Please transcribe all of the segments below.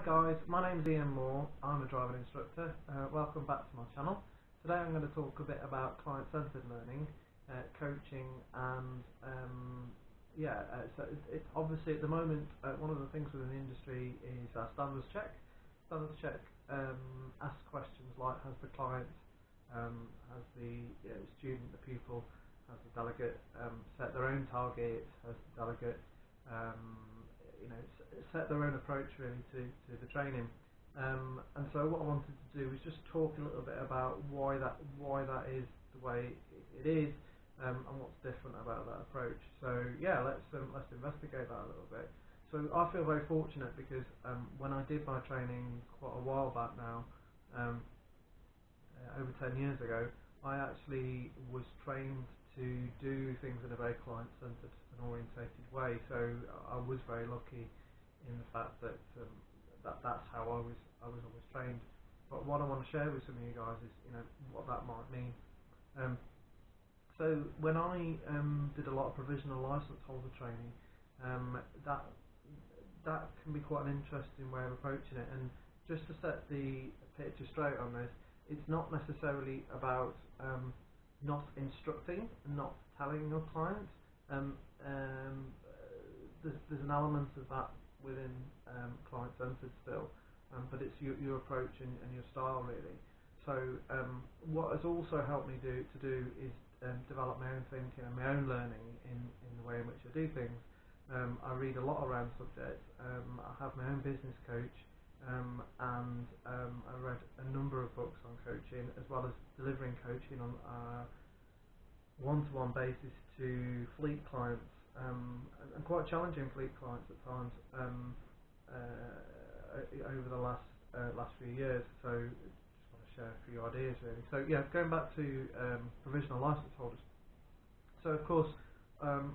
guys, my name's Ian Moore, I'm a driving instructor. Welcome back to my channel. Today I'm going to talk a bit about client-centered learning, coaching and so it's obviously at the moment one of the things within the industry is our standards check. Standards check asks questions like has the client, has the student, the pupil, has the delegate set their own target, has the delegate set their own approach really to the training, and so what I wanted to do was just talk a little bit about why that is the way it is, and what's different about that approach. So yeah, let's investigate that a little bit. So I feel very fortunate because when I did my training quite a while back now, over 10 years ago, I actually was trained to do things in a very client-centered and orientated way. So I was very lucky in the fact that that's how I was always trained. But what I want to share with some of you guys is what that might mean. So when I did a lot of provisional license holder training, that can be quite an interesting way of approaching it. And just to set the picture straight on this, it's not necessarily about not instructing and not telling your client. There's an element of that within client-centered still, but it's your approach and your style really. So what has also helped me to do is develop my own thinking and my own learning in the way in which I do things. I read a lot around subjects. I have my own business coach, and I read a number of books on coaching, as well as delivering coaching on a one-to-one basis to fleet clients, and quite challenging fleet clients at times over the last few years. So just want to share a few ideas really. So yeah, going back to provisional license holders. So of course,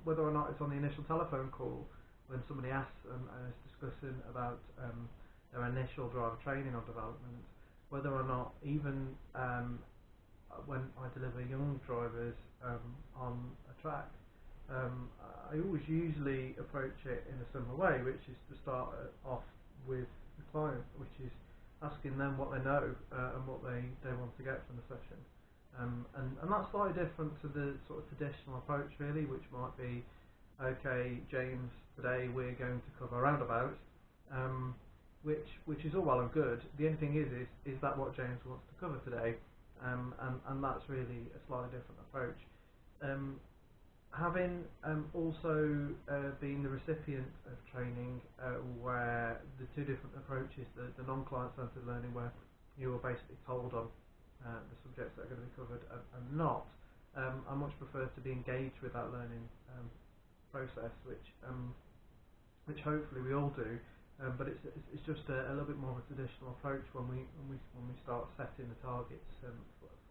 whether or not it's on the initial telephone call when somebody asks and is discussing about their initial driver training or development, whether or not even when I deliver young drivers on a track, I always usually approach it in a similar way, which is to start off with the client, which is asking them what they know and what they want to get from the session. And that's slightly different to the sort of traditional approach really, which might be, okay, James, today we're going to cover roundabouts, which is all well and good. The only thing is that what James wants to cover today, and that's really a slightly different approach. Having also been the recipient of training where the two different approaches, the non-client-centered learning where you were basically told on the subjects that are going to be covered and not, I much prefer to be engaged with that learning process, which hopefully we all do, but it's just a little bit more of a traditional approach when we start setting the targets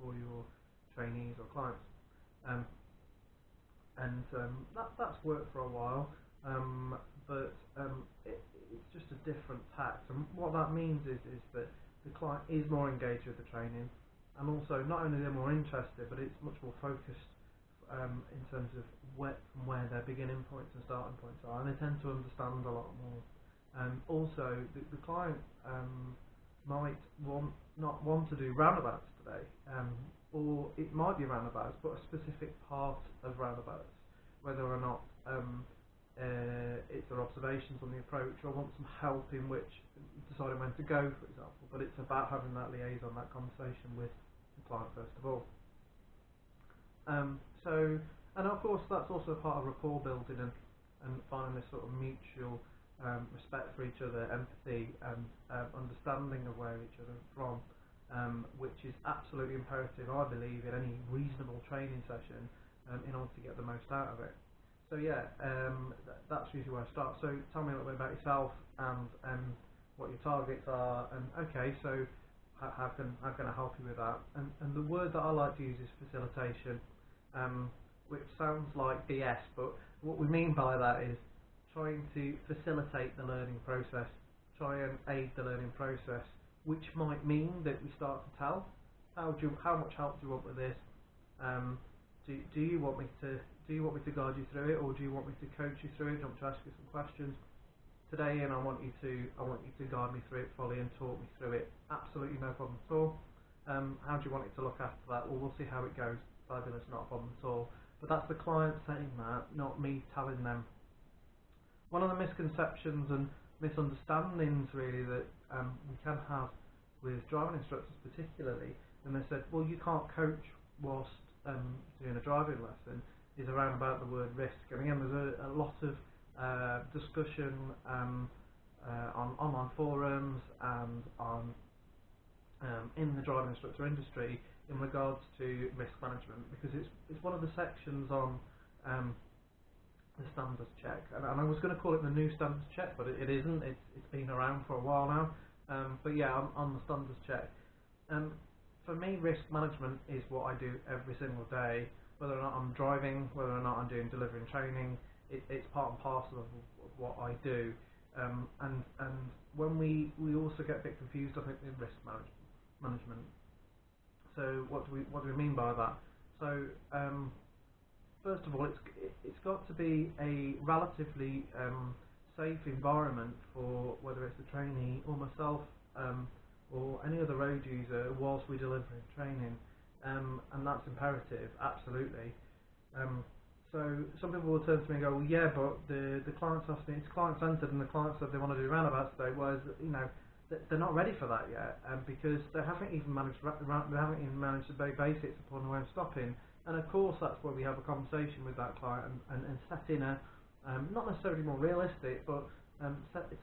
for your trainees or clients. That's worked for a while, but it's just a different tact, and what that means is that the client is more engaged with the training, and also not only they're more interested, but it's much more focused in terms of where their beginning points and starting points are, and they tend to understand a lot more. Also, the client might not want to do roundabouts today, or it might be roundabouts, but a specific part of roundabouts, whether or not it's their observations on the approach, or want some help in which deciding when to go, for example. But it's about having that liaison, that conversation with the client first of all. And of course that's also part of rapport building and finding this sort of mutual respect for each other, empathy, and understanding of where each other are from, which is absolutely imperative, I believe, in any reasonable training session in order to get the most out of it. So yeah, that's usually where I start. So tell me a little bit about yourself and what your targets are, and okay, so how can I help you with that? And the word that I like to use is facilitation, which sounds like BS, but what we mean by that is trying to facilitate the learning process, try and aid the learning process, which might mean that we start to tell how much help do you want with this? Do you want me to guide you through it, or do you want me to coach you through it? Do you want me to ask you some questions? today, and I want you to guide me through it fully and talk me through it. Absolutely no problem at all. How do you want it to look after that? Well, we'll see how it goes. Fabulous, not a problem at all. But that's the client saying that, not me telling them. One of the misconceptions and misunderstandings really that we can have with driving instructors particularly, and they said, well, you can't coach whilst doing a driving lesson, is around about the word risk. And again, there's a lot of discussion on online forums and on in the driving instructor industry in regards to risk management, because it's one of the sections on the standards check, and I was going to call it the new standards check, but it isn't. It's been around for a while now. But yeah, on the standards check. For me, risk management is what I do every single day, whether or not I'm driving, whether or not I'm doing delivering training. It's part and parcel of what I do. And when we also get a bit confused, I think, in risk management. So what do we mean by that? So first of all, it's got to be a relatively safe environment for whether it's a trainee or myself or any other road user whilst we're delivering training, and that's imperative, absolutely. So some people will turn to me and go, well, yeah, but the client's asking, it's client-centered, and the client said they want to do roundabouts today, whereas they're not ready for that yet, because they haven't even managed the very basics of pulling away and stopping. And of course, that's where we have a conversation with that client and setting a not necessarily more realistic, but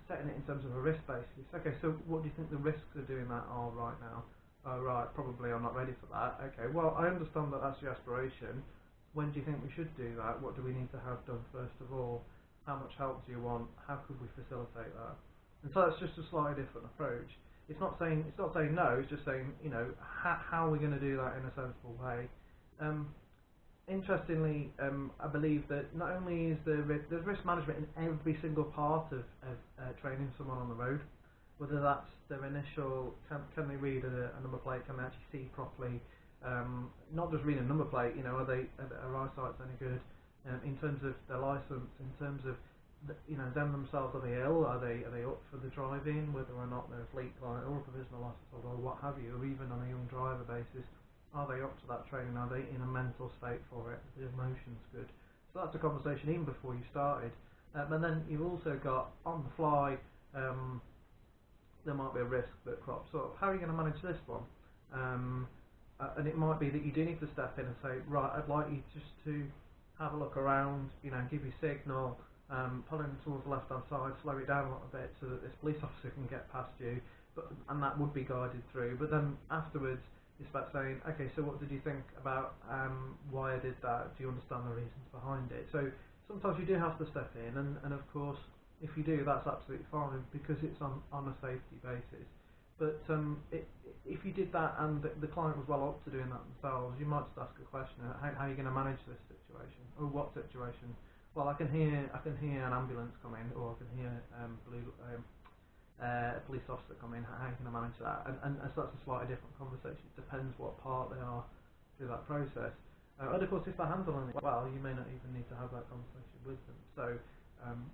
setting it in terms of a risk basis. Okay, so what do you think the risks of doing that are right now? Oh, right, probably I'm not ready for that. Okay, well, I understand that that's your aspiration. When do you think we should do that? What do we need to have done first of all? How much help do you want? How could we facilitate that? And so that's just a slightly different approach. It's not saying no. It's just saying, how are we going to do that in a sensible way? Interestingly, I believe that not only is there's risk management in every single part of training someone on the road, whether that's their initial, can they read a number plate, can they actually see properly, not just read a number plate, are their eyesight's any good, in terms of their licence, in terms of them themselves, are they ill, are they up for the driving, whether or not they're a fleet client or a provisional licence holder or what have you, or even on a young driver basis. Are they up to that training? Are they in a mental state for it? The emotion's good. So that's a conversation even before you started. And then you've also got, on the fly, there might be a risk that crops up. How are you going to manage this one? And it might be that you do need to step in and say, right, I'd like you just to have a look around, give you signal, pull in towards the left-hand side, slow it down a little bit so that this police officer can get past you, and that would be guided through. But then afterwards, it's about saying, okay, so what did you think about why I did that? Do you understand the reasons behind it? So sometimes you do have to step in, and of course, if you do, that's absolutely fine because it's on a safety basis. But if you did that and the client was well up to doing that themselves, you might just ask a question: how are you going to manage this situation? Or what situation? Well, I can hear an ambulance coming, or I can hear a police officer come in. How are you going to manage that? And so that's a slightly different conversation. It depends what part they are through that process. And of course, if they're handling it well, you may not even need to have that conversation with them. So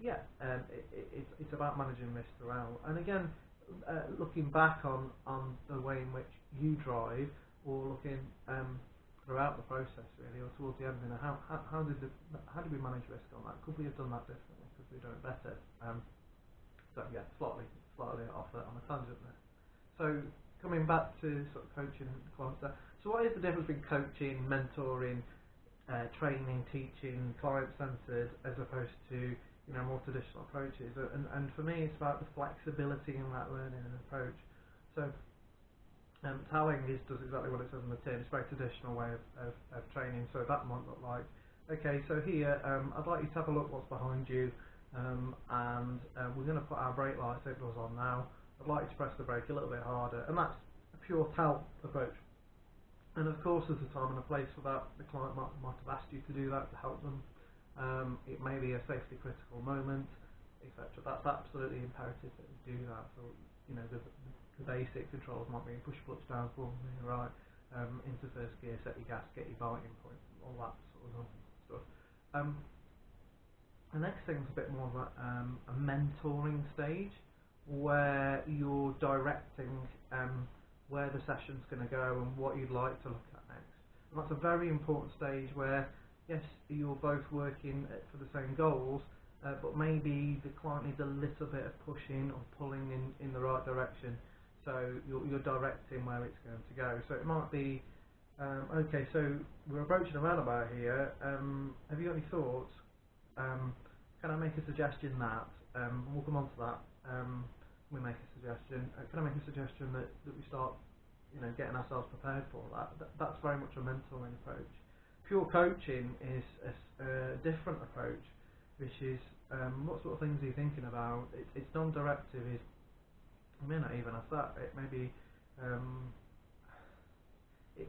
it's about managing risk throughout. And again, looking back on the way in which you drive, or looking throughout the process really, or towards the end, how did we manage risk on that? Could we have done that differently? Could we have done it better? So yeah, slightly off on a tangent there. So coming back to sort of coaching clients there. So what is the difference between coaching, mentoring, training, teaching, client-centered, as opposed to more traditional approaches? And for me, it's about the flexibility in that learning and approach. So Talling does exactly what it says in the tin. It's a very traditional way of training. So that might look like, okay, so here I'd like you to have a look what's behind you. And we're going to put our brake light signals on now. I'd like you to press the brake a little bit harder, and that's a pure tell approach. And of course, there's a time and a place for that. The client might have asked you to do that to help them. It may be a safety critical moment, etc. That's absolutely imperative that we do that. So the basic controls might be push clutch down, pull right, into first gear, set your gas, get your biting point, all that sort of stuff. The next thing's a bit more of a mentoring stage, where you're directing where the session's going to go and what you'd like to look at next. And that's a very important stage where, yes, you're both working for the same goals, but maybe the client needs a little bit of pushing or pulling in the right direction. So you're directing where it's going to go. So it might be, okay, so we're approaching a roundabout here. Have you got any thoughts? Can I make a suggestion that? We'll come on to that. We make a suggestion. Can I make a suggestion that we start, getting ourselves prepared for that? That's very much a mentoring approach. Pure coaching is a different approach, which is what sort of things are you thinking about? It's non-directive. I may not even ask that. It may be.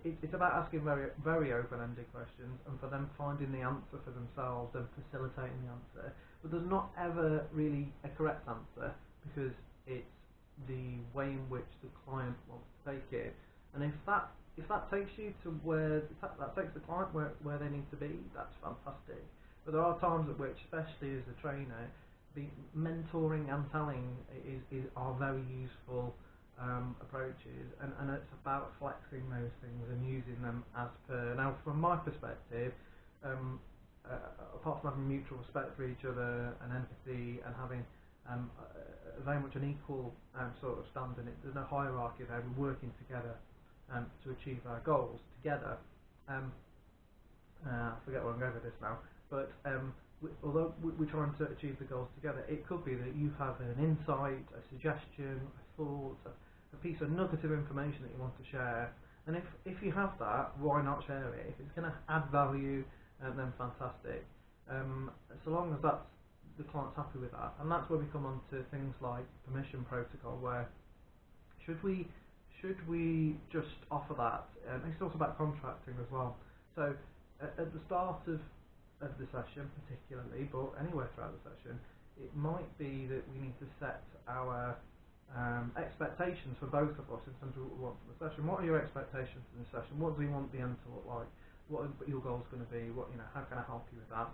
It's about asking very, very open-ended questions and for them finding the answer for themselves and facilitating the answer. But there's not ever really a correct answer, because it's the way in which the client wants to take it. And if that takes you to that takes the client where they need to be, that's fantastic. But there are times at which, especially as a trainer, the mentoring and telling are very useful approaches, and it's about flexing those things and using them as per. Now, from my perspective, apart from having mutual respect for each other and empathy and having very much an equal sort of standing, there's no hierarchy there. We're working together to achieve our goals together. I forget where I'm going with this now, but although we're trying to achieve the goals together, it could be that you have an insight, a suggestion, a thought, a piece of nugget of information that you want to share, and if you have that, why not share it? If it's going to add value, then fantastic. So long as the client's happy with that, and that's where we come on to things like permission protocol, where should we just offer that? It's also about contracting as well. So at the start of the session particularly, but anywhere throughout the session, it might be that we need to set our expectations for both of us in terms of what we want from the session. What are your expectations from the session? What do you want the end to look like? What are your goals going to be? How can I help you with that?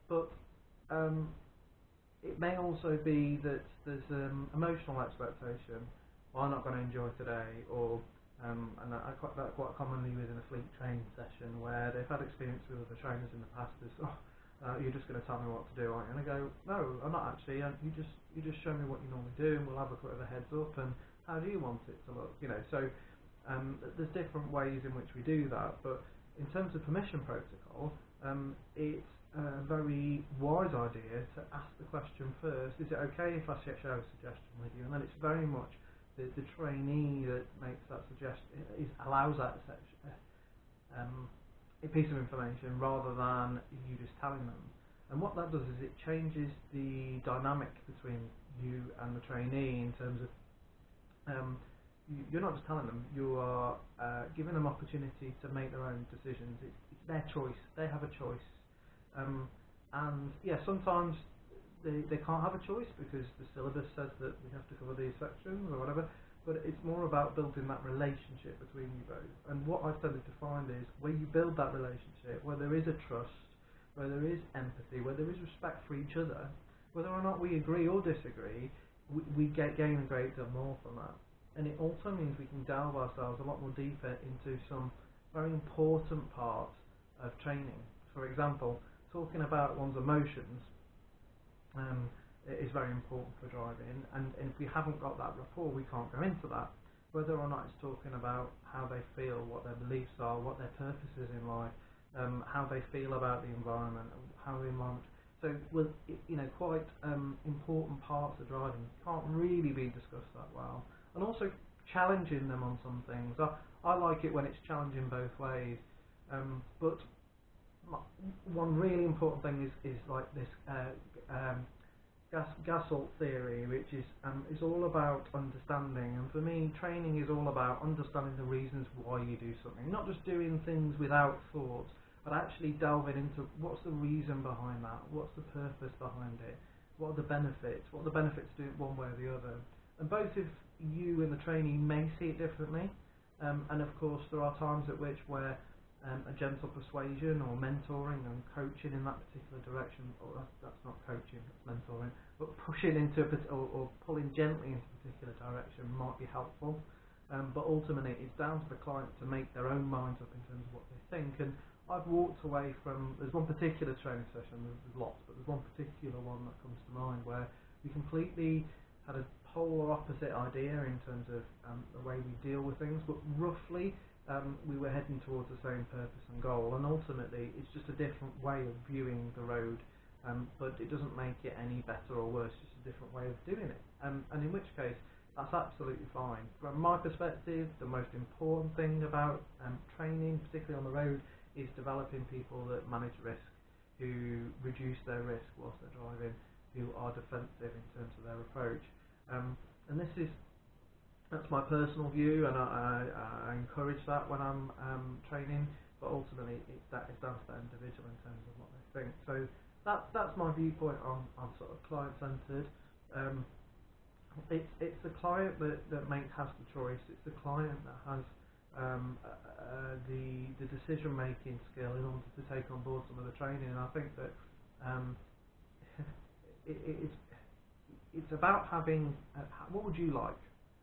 But it may also be that there's emotional expectation. Well, I'm not going to enjoy today, or and that quite commonly within a fleet training session where they've had experience with other trainers in the past. Is you're just going to tell me what to do, aren't you? And I go, no, I'm not actually. You just show me what you normally do, and we'll have a bit of a heads up. And how do you want it to look? So there's different ways in which we do that. But in terms of permission protocol, it's a very wise idea to ask the question first. Is it okay if I share a suggestion with you? And then it's very much the trainee that makes that suggestion, allows that a piece of information rather than you just telling them. And what that does is it changes the dynamic between you and the trainee in terms of you're not just telling them, you are giving them opportunity to make their own decisions. It's their choice. They have a choice. And yeah, sometimes they can't have a choice because the syllabus says that we have to cover these sections or whatever, but it's more about building that relationship between you both. And what I've tended to find is where you build that relationship, where there is a trust, where there is empathy, where there is respect for each other, whether or not we agree or disagree, we gain a great deal more from that. And it also means we can delve ourselves a lot more deeper into some very important parts of training. For example, talking about one's emotions is very important for driving, and if we haven't got that rapport, we can't go into that. Whether or not it's talking about how they feel, what their beliefs are, what their purpose is in life, how they feel about the environment, how the environment. So, quite important parts of driving can't really be discussed that well. And also challenging them on some things. I like it when it's challenging both ways. But one really important thing is like this Gasol theory, which is all about understanding. And for me, training is all about understanding the reasons why you do something, not just doing things without thought, but actually delving into what's the reason behind that, what's the purpose behind it, what are the benefits, what are the benefits to do it one way or the other. And both of you and the trainee may see it differently, and of course there are times at which where a gentle persuasion or mentoring and coaching in that particular direction, or that's not coaching, that's mentoring, but pushing into or pulling gently into a particular direction might be helpful. But ultimately it's down to the client to make their own minds up in terms of what they think. And I've walked away from, there's one particular training session, there's lots, but there's one particular one that comes to mind where we completely had a polar opposite idea in terms of the way we deal with things, but roughly we were heading towards the same purpose and goal, and ultimately it's just a different way of viewing the road, but it doesn't make it any better or worse, just a different way of doing it, and in which case that's absolutely fine. From my perspective, the most important thing about training, particularly on the road, is developing people that manage risk, who reduce their risk whilst they're driving, who are defensive in terms of their approach. And that's my personal view, and I encourage that when I'm training, but ultimately it's down to that individual in terms of what they think. So that's my viewpoint on sort of client-centred. It's the client that has the choice. It's the client that has the decision-making skill in order to take on board some of the training. And I think that it's about having what would you like?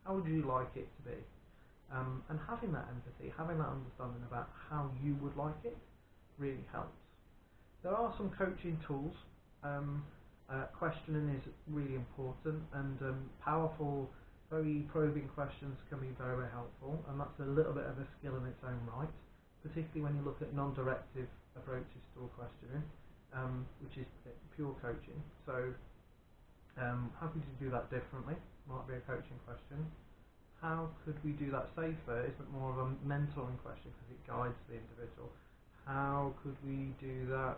How would you like it to be? And having that empathy, having that understanding about how you would like it, really helps. There are some coaching tools. Questioning is really important, and powerful, very probing questions can be very, very helpful, and that's a little bit of a skill in its own right, particularly when you look at non-directive approaches to questioning, which is pure coaching. So how could you do that differently? Might be a coaching question. How could we do that safer? Isn't more of a mentoring question because it guides the individual. How could we do that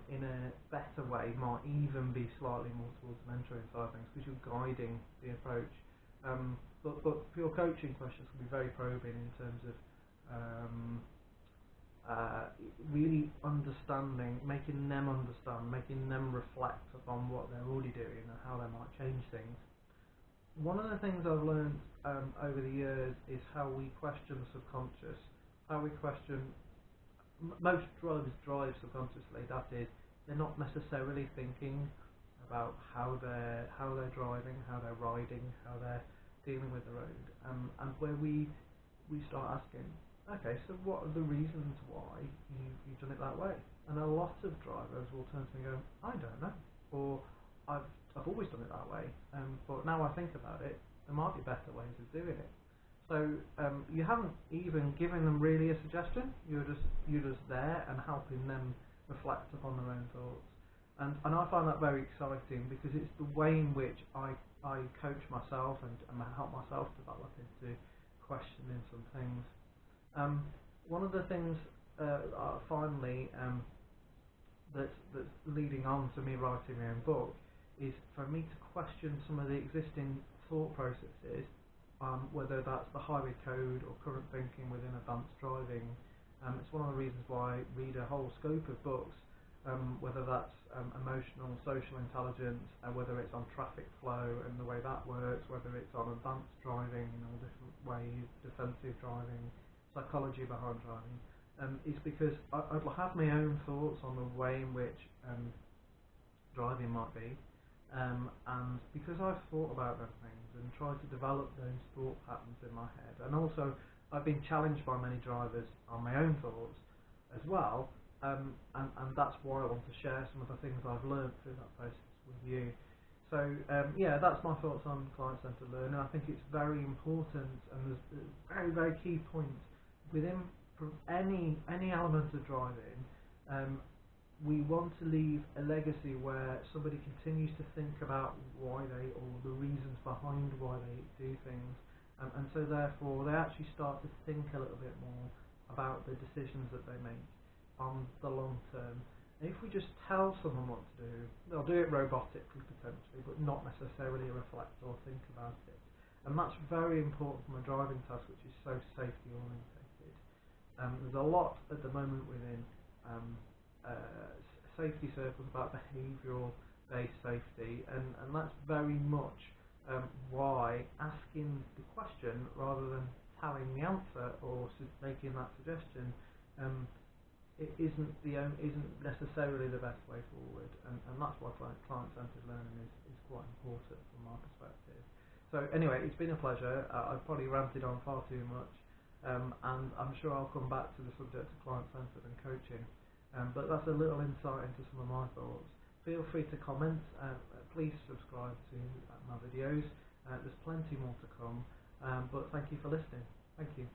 in a better way? Might even be slightly more towards the mentoring side of things because you're guiding the approach. But pure coaching questions can be very probing in terms of really understanding, making them understand, making them reflect upon what they're already doing and how they might change things. One of the things I've learned over the years is how we question the subconscious, how we question. Most drivers drive subconsciously. That is, they're not necessarily thinking about how they're driving, how they're riding, how they're dealing with the road, and where we start asking, okay, so what are the reasons why you've done it that way? And a lot of drivers will turn to me and go, I don't know, or I've always done it that way, but now I think about it, there might be better ways of doing it. So you haven't even given them really a suggestion. You're just there and helping them reflect upon their own thoughts. And I find that very exciting because it's the way in which I coach myself and help myself develop into questioning some things. One of the things finally that's leading on to me writing my own book is for me to question some of the existing thought processes. Whether that's the highway code or current thinking within advanced driving. It's one of the reasons why I read a whole scope of books, whether that's emotional, social intelligence, whether it's on traffic flow and the way that works, whether it's on advanced driving in all different ways, defensive driving, psychology behind driving, is because I'd have my own thoughts on the way in which driving might be. And because I've thought about those things and tried to develop those thought patterns in my head, and also I've been challenged by many drivers on my own thoughts as well, and that's why I want to share some of the things I've learned through that process with you. So yeah, that's my thoughts on client-centered learning. I think it's very important, and there's very, very key points within any element of driving. We want to leave a legacy where somebody continues to think about why or the reasons behind why they do things, and so therefore they actually start to think a little bit more about the decisions that they make on the long term. And if we just tell someone what to do, they'll do it robotically potentially, but not necessarily reflect or think about it. And that's very important from a driving task, which is so safety orientated. There's a lot at the moment within safety circles about behavioural based safety, and that's very much why asking the question rather than telling the answer or making that suggestion it isn't necessarily the best way forward, and that's why client-centered learning is quite important from my perspective. So anyway, it's been a pleasure. I've probably ranted on far too much, and I'm sure I'll come back to the subject of client-centered and coaching, but that's a little insight into some of my thoughts. Feel free to comment, please subscribe to my videos, there's plenty more to come, but thank you for listening. Thank you.